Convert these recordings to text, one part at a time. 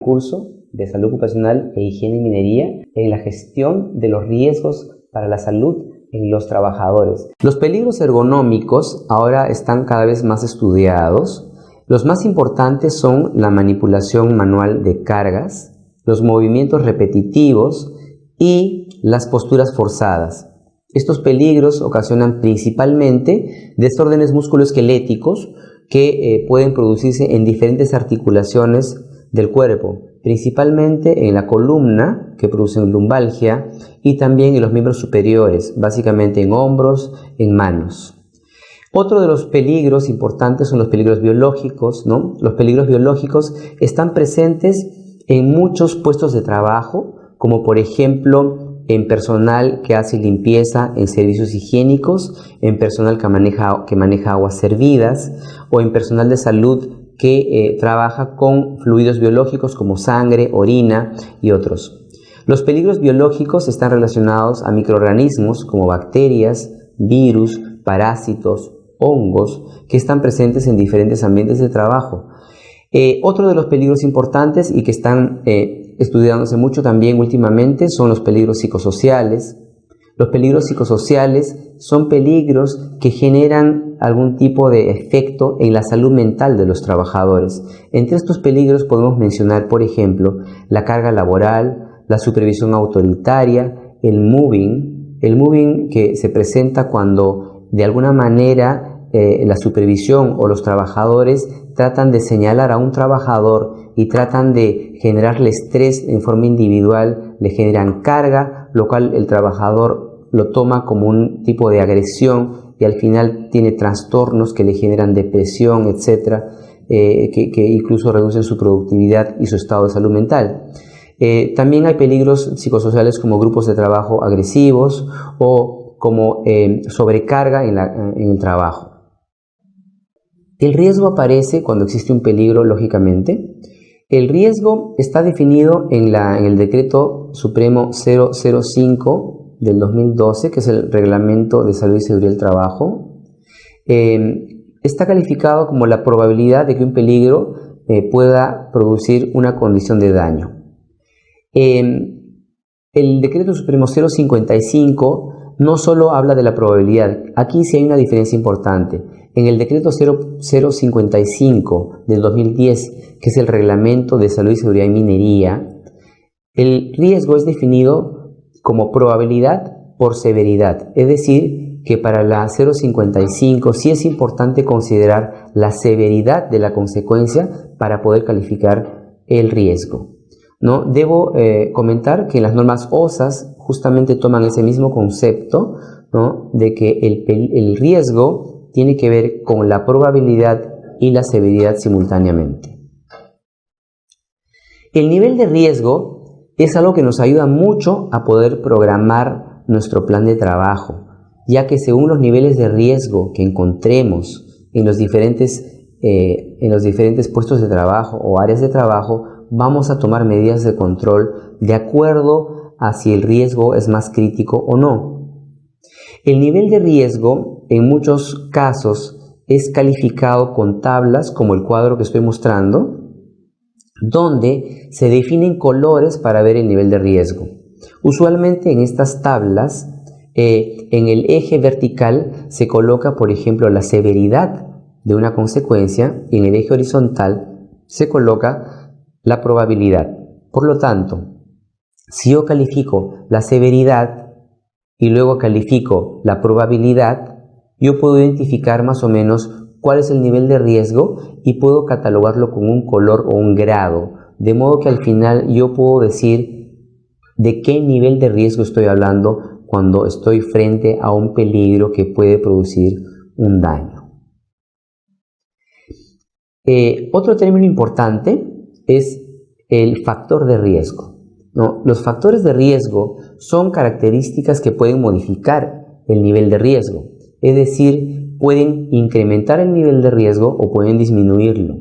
Curso de Salud Ocupacional e Higiene y Minería en la gestión de los riesgos para la salud en los trabajadores. Los peligros ergonómicos ahora están cada vez más estudiados. Los más importantes son la manipulación manual de cargas, los movimientos repetitivos y las posturas forzadas. Estos peligros ocasionan principalmente desórdenes musculoesqueléticos que pueden producirse en diferentes articulaciones del cuerpo, principalmente en la columna, que producen lumbalgia, y también en los miembros superiores, básicamente en hombros, en manos. Otro de los peligros importantes son los peligros biológicos, ¿no? Los peligros biológicos están presentes en muchos puestos de trabajo, como por ejemplo en personal que hace limpieza en servicios higiénicos, en personal que maneja aguas servidas, o en personal de salud que trabaja con fluidos biológicos como sangre, orina y otros. Los peligros biológicos están relacionados a microorganismos como bacterias, virus, parásitos, hongos que están presentes en diferentes ambientes de trabajo. Otro de los peligros importantes y que están estudiándose mucho también últimamente son los peligros psicosociales. Los peligros psicosociales son peligros que generan algún tipo de efecto en la salud mental de los trabajadores. Entre estos peligros podemos mencionar, por ejemplo, la carga laboral, la supervisión autoritaria, el moving que se presenta cuando de alguna manera la supervisión o los trabajadores tratan de señalar a un trabajador y tratan de generarle estrés en forma individual, le generan carga, lo cual el trabajador lo toma como un tipo de agresión y al final tiene trastornos que le generan depresión, etcétera, que incluso reducen su productividad y su estado de salud mental. También hay peligros psicosociales como grupos de trabajo agresivos o como sobrecarga en el trabajo. El riesgo aparece cuando existe un peligro, lógicamente. El riesgo está definido en el Decreto Supremo 005 del 2012, que es el Reglamento de Salud y Seguridad del Trabajo. Está calificado como la probabilidad de que un peligro pueda producir una condición de daño. El Decreto Supremo 055 no solo habla de la probabilidad, aquí sí hay una diferencia importante. En el Decreto 055 del 2010, que es el Reglamento de Salud y Seguridad en Minería, el riesgo es definido como probabilidad por severidad, es decir, que para la 055 sí es importante considerar la severidad de la consecuencia para poder calificar el riesgo, ¿no? Debo comentar que las normas OSAS justamente toman ese mismo concepto, ¿no? De que el riesgo tiene que ver con la probabilidad y la severidad simultáneamente. El nivel de riesgo es algo que nos ayuda mucho a poder programar nuestro plan de trabajo, ya que según los niveles de riesgo que encontremos en los diferentes puestos de trabajo o áreas de trabajo, vamos a tomar medidas de control de acuerdo a si el riesgo es más crítico o no. El nivel de riesgo en muchos casos es calificado con tablas como el cuadro que estoy mostrando, donde se definen colores para ver el nivel de riesgo. Usualmente en estas tablas, en el eje vertical se coloca, por ejemplo, la severidad de una consecuencia y en el eje horizontal se coloca la probabilidad. Por lo tanto, si yo califico la severidad y luego califico la probabilidad, yo puedo identificar más o menos cuál es el nivel de riesgo y puedo catalogarlo con un color o un grado, de modo que al final yo puedo decir de qué nivel de riesgo estoy hablando cuando estoy frente a un peligro que puede producir un daño. Otro término importante es el factor de riesgo, ¿no? Los factores de riesgo son características que pueden modificar el nivel de riesgo, es decir, pueden incrementar el nivel de riesgo o pueden disminuirlo.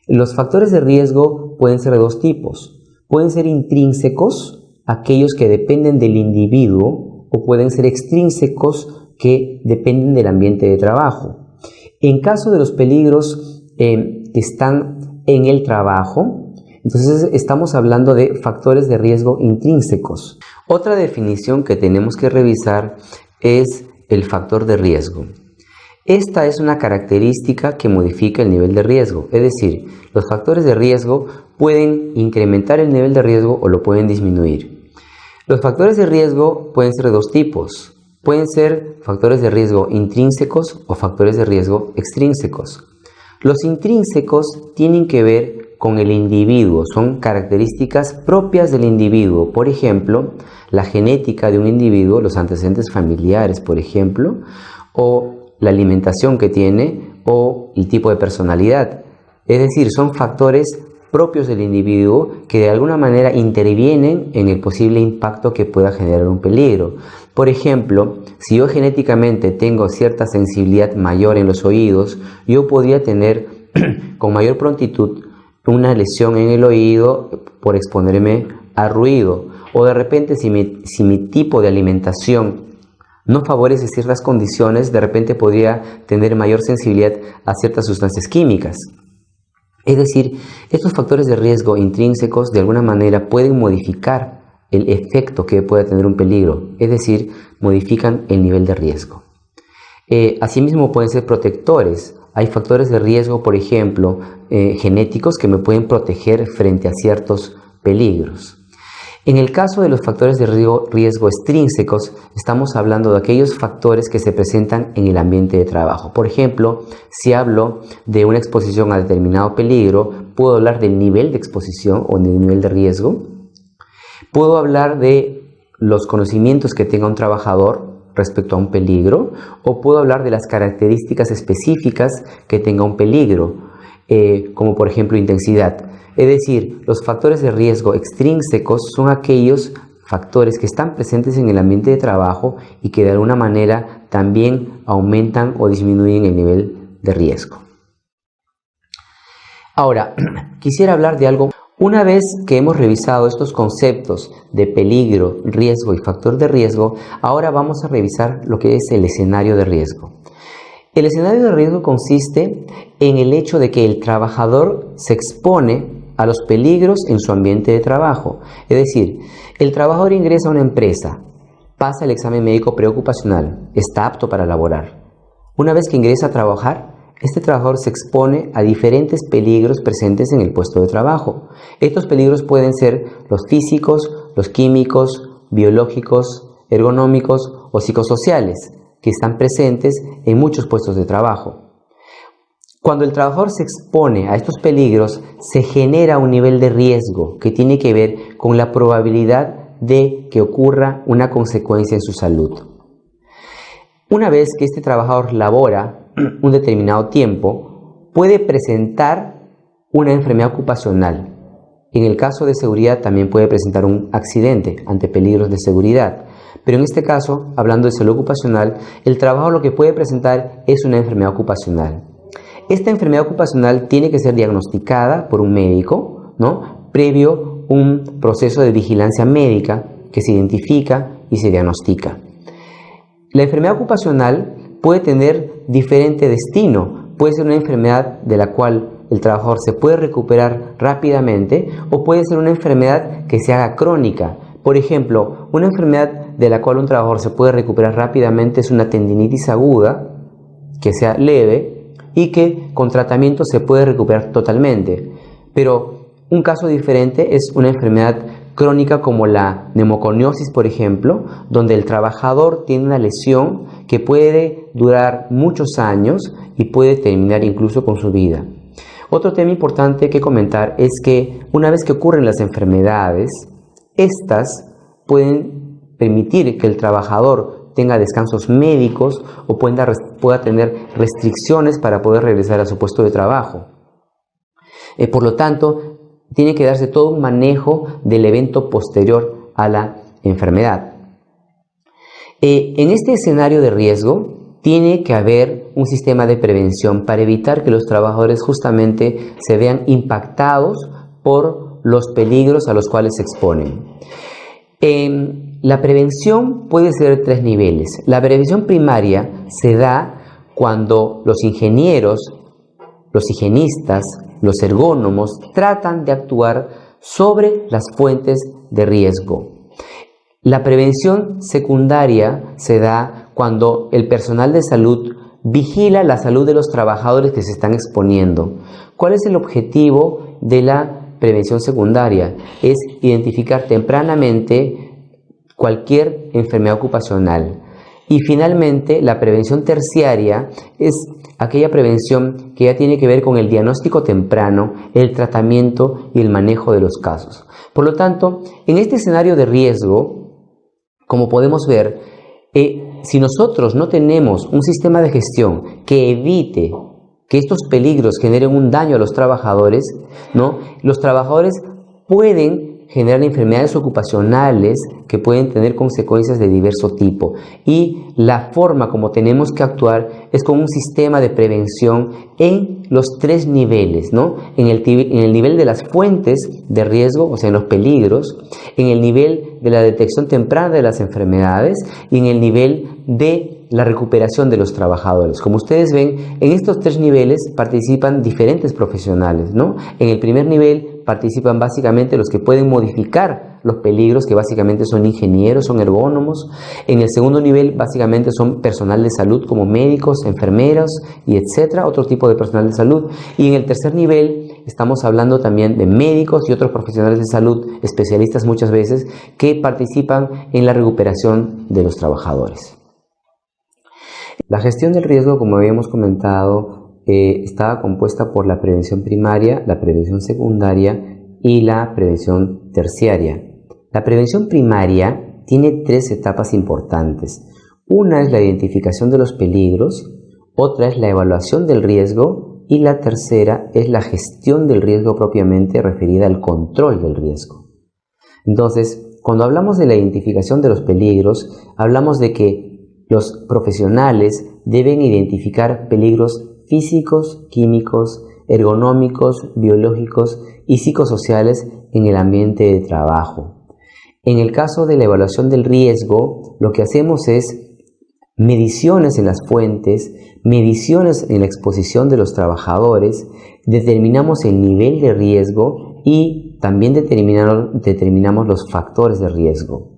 Los factores de riesgo pueden ser de dos tipos. Pueden ser intrínsecos, aquellos que dependen del individuo, o pueden ser extrínsecos, que dependen del ambiente de trabajo. En caso de los peligros que están en el trabajo, Entonces estamos hablando de factores de riesgo intrínsecos. Otra definición que tenemos que revisar es el factor de riesgo. Esta es una característica que modifica el nivel de riesgo, es decir, los factores de riesgo pueden incrementar el nivel de riesgo o lo pueden disminuir. Los factores de riesgo pueden ser de dos tipos. Pueden ser factores de riesgo intrínsecos o factores de riesgo extrínsecos. Los intrínsecos tienen que ver con el individuo, son características propias del individuo. Por ejemplo, la genética de un individuo, los antecedentes familiares, por ejemplo, o la alimentación que tiene o el tipo de personalidad. Es decir, son factores propios del individuo que de alguna manera intervienen en el posible impacto que pueda generar un peligro. Por ejemplo, si yo genéticamente tengo cierta sensibilidad mayor en los oídos, yo podría tener con mayor prontitud una lesión en el oído por exponerme a ruido. O de repente si mi tipo de alimentación no favorece ciertas condiciones, de repente podría tener mayor sensibilidad a ciertas sustancias químicas. Es decir, estos factores de riesgo intrínsecos de alguna manera pueden modificar el efecto que puede tener un peligro, es decir, modifican el nivel de riesgo. Asimismo pueden ser protectores. Hay factores de riesgo, por ejemplo, genéticos que me pueden proteger frente a ciertos peligros. En el caso de los factores de riesgo extrínsecos, estamos hablando de aquellos factores que se presentan en el ambiente de trabajo. Por ejemplo, si hablo de una exposición a determinado peligro, puedo hablar del nivel de exposición o del nivel de riesgo. Puedo hablar de los conocimientos que tenga un trabajador respecto a un peligro, o puedo hablar de las características específicas que tenga un peligro, como por ejemplo intensidad. Es decir, los factores de riesgo extrínsecos son aquellos factores que están presentes en el ambiente de trabajo y que de alguna manera también aumentan o disminuyen el nivel de riesgo. Ahora, quisiera hablar de algo. Una vez que hemos revisado estos conceptos de peligro, riesgo y factor de riesgo, ahora vamos a revisar lo que es el escenario de riesgo. El escenario de riesgo consiste en el hecho de que el trabajador se expone a los peligros en su ambiente de trabajo. Es decir, el trabajador ingresa a una empresa, pasa el examen médico preocupacional, está apto para laborar. Una vez que ingresa a trabajar, este trabajador se expone a diferentes peligros presentes en el puesto de trabajo. Estos peligros pueden ser los físicos, los químicos, biológicos, ergonómicos o psicosociales, que están presentes en muchos puestos de trabajo. Cuando el trabajador se expone a estos peligros, se genera un nivel de riesgo que tiene que ver con la probabilidad de que ocurra una consecuencia en su salud. Una vez que este trabajador labora un determinado tiempo, puede presentar una enfermedad ocupacional. En el caso de seguridad también puede presentar un accidente ante peligros de seguridad. Pero en este caso, hablando de salud ocupacional, el trabajador lo que puede presentar es una enfermedad ocupacional. Esta enfermedad ocupacional tiene que ser diagnosticada por un médico, ¿no? Previo un proceso de vigilancia médica que se identifica y se diagnostica. La enfermedad ocupacional puede tener diferente destino. Puede ser una enfermedad de la cual el trabajador se puede recuperar rápidamente, o puede ser una enfermedad que se haga crónica. Por ejemplo, una enfermedad de la cual un trabajador se puede recuperar rápidamente es una tendinitis aguda que sea leve y que con tratamiento se puede recuperar totalmente. Pero un caso diferente es una enfermedad crónica como la neumoconiosis, por ejemplo, donde el trabajador tiene una lesión que puede durar muchos años y puede terminar incluso con su vida. Otro tema importante que comentar es que una vez que ocurren las enfermedades, estas pueden permitir que el trabajador tenga descansos médicos o pueda tener restricciones para poder regresar a su puesto de trabajo. Por lo tanto, tiene que darse todo un manejo del evento posterior a la enfermedad. En este escenario de riesgo, tiene que haber un sistema de prevención para evitar que los trabajadores justamente se vean impactados por los peligros a los cuales se exponen. La prevención puede ser de 3 niveles. La prevención primaria se da cuando los ingenieros, los higienistas, los ergónomos tratan de actuar sobre las fuentes de riesgo. La prevención secundaria se da cuando el personal de salud vigila la salud de los trabajadores que se están exponiendo. ¿Cuál es el objetivo de la prevención secundaria? Es identificar tempranamente cualquier enfermedad ocupacional. Y finalmente, la prevención terciaria es aquella prevención que ya tiene que ver con el diagnóstico temprano, el tratamiento y el manejo de los casos. Por lo tanto, en este escenario de riesgo, como podemos ver, si nosotros no tenemos un sistema de gestión que evite que estos peligros generen un daño a los trabajadores, ¿no? Los trabajadores pueden generar enfermedades ocupacionales que pueden tener consecuencias de diverso tipo. Y la forma como tenemos que actuar es con un sistema de prevención en los tres niveles, ¿no? En el nivel de las fuentes de riesgo, o sea, en los peligros, en el nivel de la detección temprana de las enfermedades y en el nivel de la recuperación de los trabajadores. Como ustedes ven, en estos tres niveles participan diferentes profesionales, ¿no? En el primer nivel participan básicamente los que pueden modificar los peligros, que básicamente son ingenieros, son ergónomos. En el segundo nivel básicamente son personal de salud como médicos, enfermeros y etcétera, otro tipo de personal de salud. Y en el tercer nivel estamos hablando también de médicos y otros profesionales de salud, especialistas muchas veces, que participan en la recuperación de los trabajadores. La gestión del riesgo, como habíamos comentado, estaba compuesta por la prevención primaria, la prevención secundaria y la prevención terciaria. La prevención primaria tiene tres etapas importantes. Una es la identificación de los peligros, otra es la evaluación del riesgo y la tercera es la gestión del riesgo propiamente referida al control del riesgo. Entonces, cuando hablamos de la identificación de los peligros, hablamos de que los profesionales deben identificar peligros físicos, químicos, ergonómicos, biológicos y psicosociales en el ambiente de trabajo. En el caso de la evaluación del riesgo, lo que hacemos es mediciones en las fuentes, mediciones en la exposición de los trabajadores, determinamos el nivel de riesgo y también determinamos los factores de riesgo.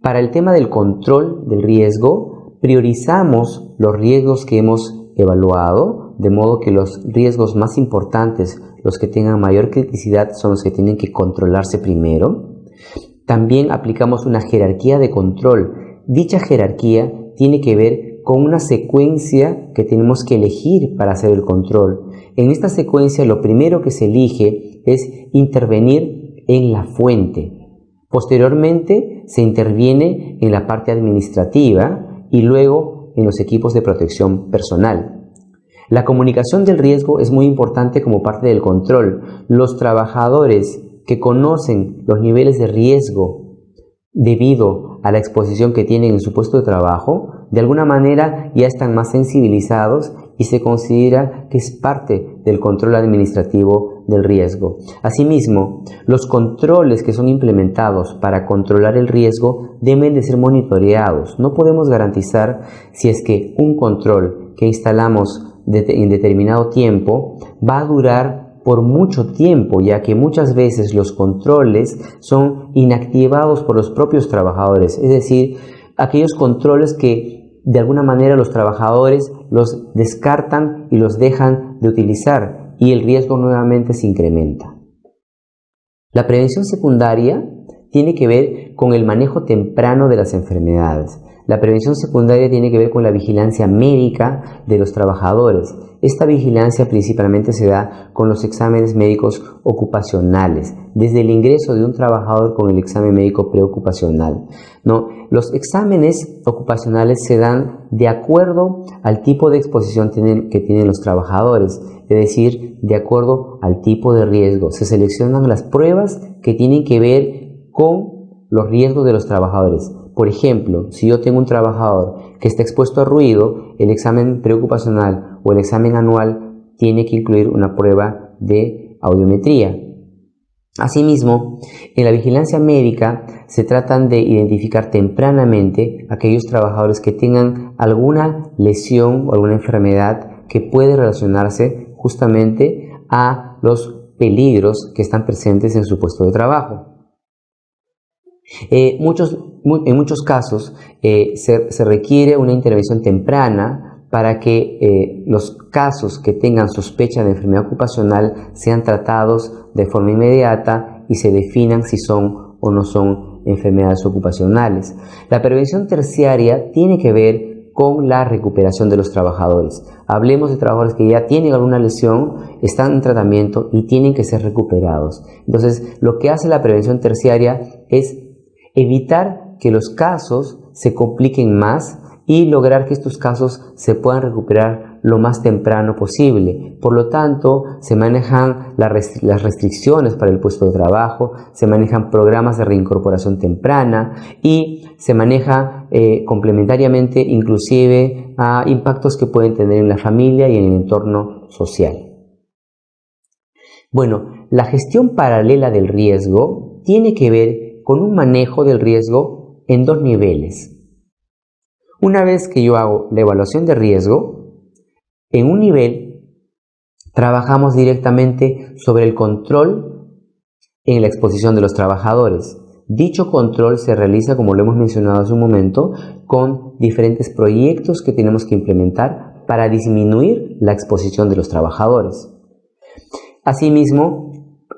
Para el tema del control del riesgo, priorizamos los riesgos que hemos evaluado, de modo que los riesgos más importantes, los que tengan mayor criticidad, son los que tienen que controlarse primero. También aplicamos una jerarquía de control. Dicha jerarquía tiene que ver con una secuencia que tenemos que elegir para hacer el control. En esta secuencia, lo primero que se elige es intervenir en la fuente. Posteriormente se interviene en la parte administrativa y luego en los equipos de protección personal. La comunicación del riesgo es muy importante como parte del control. Los trabajadores que conocen los niveles de riesgo debido a la exposición que tienen en su puesto de trabajo, de alguna manera ya están más sensibilizados y se considera que es parte del control administrativo del riesgo. Asimismo, los controles que son implementados para controlar el riesgo deben de ser monitoreados. No podemos garantizar si es que un control que instalamos en determinado tiempo va a durar por mucho tiempo, ya que muchas veces los controles son inactivados por los propios trabajadores, es decir, aquellos controles que de alguna manera los trabajadores los descartan y los dejan de utilizar y el riesgo nuevamente se incrementa. La prevención secundaria tiene que ver con el manejo temprano de las enfermedades. La prevención secundaria tiene que ver con la vigilancia médica de los trabajadores. Esta vigilancia principalmente se da con los exámenes médicos ocupacionales, desde el ingreso de un trabajador con el examen médico preocupacional, ¿no? Los exámenes ocupacionales se dan de acuerdo al tipo de exposición que tienen los trabajadores, es decir, de acuerdo al tipo de riesgo. Se seleccionan las pruebas que tienen que ver con los riesgos de los trabajadores. Por ejemplo, si yo tengo un trabajador que está expuesto a ruido, el examen preocupacional o el examen anual tiene que incluir una prueba de audiometría. Asimismo, en la vigilancia médica se tratan de identificar tempranamente aquellos trabajadores que tengan alguna lesión o alguna enfermedad que puede relacionarse justamente a los peligros que están presentes en su puesto de trabajo. En muchos casos se requiere una intervención temprana para que los casos que tengan sospecha de enfermedad ocupacional sean tratados de forma inmediata y se definan si son o no son enfermedades ocupacionales. La prevención terciaria tiene que ver con la recuperación de los trabajadores. Hablemos de trabajadores que ya tienen alguna lesión, están en tratamiento y tienen que ser recuperados. Entonces, lo que hace la prevención terciaria es evitar que los casos se compliquen más y lograr que estos casos se puedan recuperar lo más temprano posible. Por lo tanto, se manejan las restricciones para el puesto de trabajo, se manejan programas de reincorporación temprana y se maneja complementariamente inclusive a impactos que pueden tener en la familia y en el entorno social. Bueno, la gestión paralela del riesgo tiene que ver con un manejo del riesgo en dos niveles. Una vez que yo hago la evaluación de riesgo, en un nivel trabajamos directamente sobre el control en la exposición de los trabajadores. Dicho control se realiza, como lo hemos mencionado hace un momento, con diferentes proyectos que tenemos que implementar para disminuir la exposición de los trabajadores. Asimismo,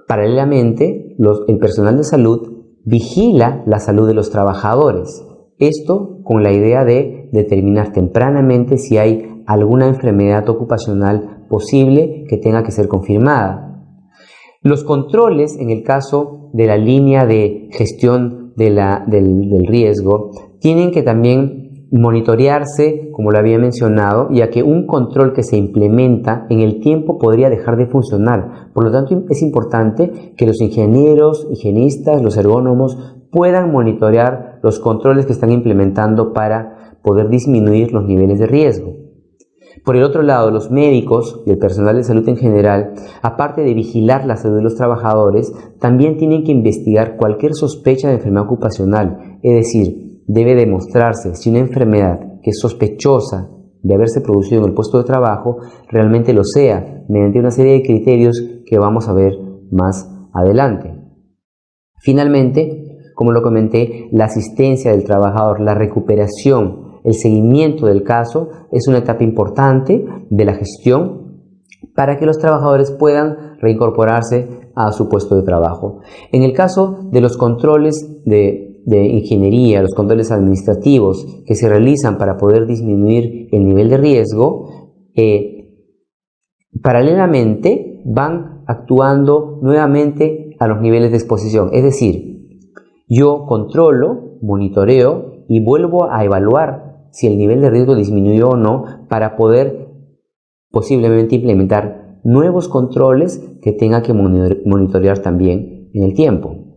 paralelamente, el personal de salud vigila la salud de los trabajadores. Esto con la idea de determinar tempranamente si hay alguna enfermedad ocupacional posible que tenga que ser confirmada. Los controles, en el caso de la línea de gestión del riesgo, tienen que también monitorearse, como lo había mencionado, ya que un control que se implementa en el tiempo podría dejar de funcionar. Por lo tanto, es importante que los ingenieros, higienistas, los ergónomos puedan monitorear los controles que están implementando para poder disminuir los niveles de riesgo. Por el otro lado, los médicos y el personal de salud en general, aparte de vigilar la salud de los trabajadores, también tienen que investigar cualquier sospecha de enfermedad ocupacional, es decir, debe demostrarse si una enfermedad que es sospechosa de haberse producido en el puesto de trabajo realmente lo sea, mediante una serie de criterios que vamos a ver más adelante. Finalmente, como lo comenté, la asistencia del trabajador, la recuperación, el seguimiento del caso es una etapa importante de la gestión para que los trabajadores puedan reincorporarse a su puesto de trabajo. En el caso de los controles de ingeniería, los controles administrativos que se realizan para poder disminuir el nivel de riesgo, paralelamente van actuando nuevamente a los niveles de exposición. Es decir, yo controlo, monitoreo y vuelvo a evaluar si el nivel de riesgo disminuyó o no para poder posiblemente implementar nuevos controles que tenga que monitorear también en el tiempo.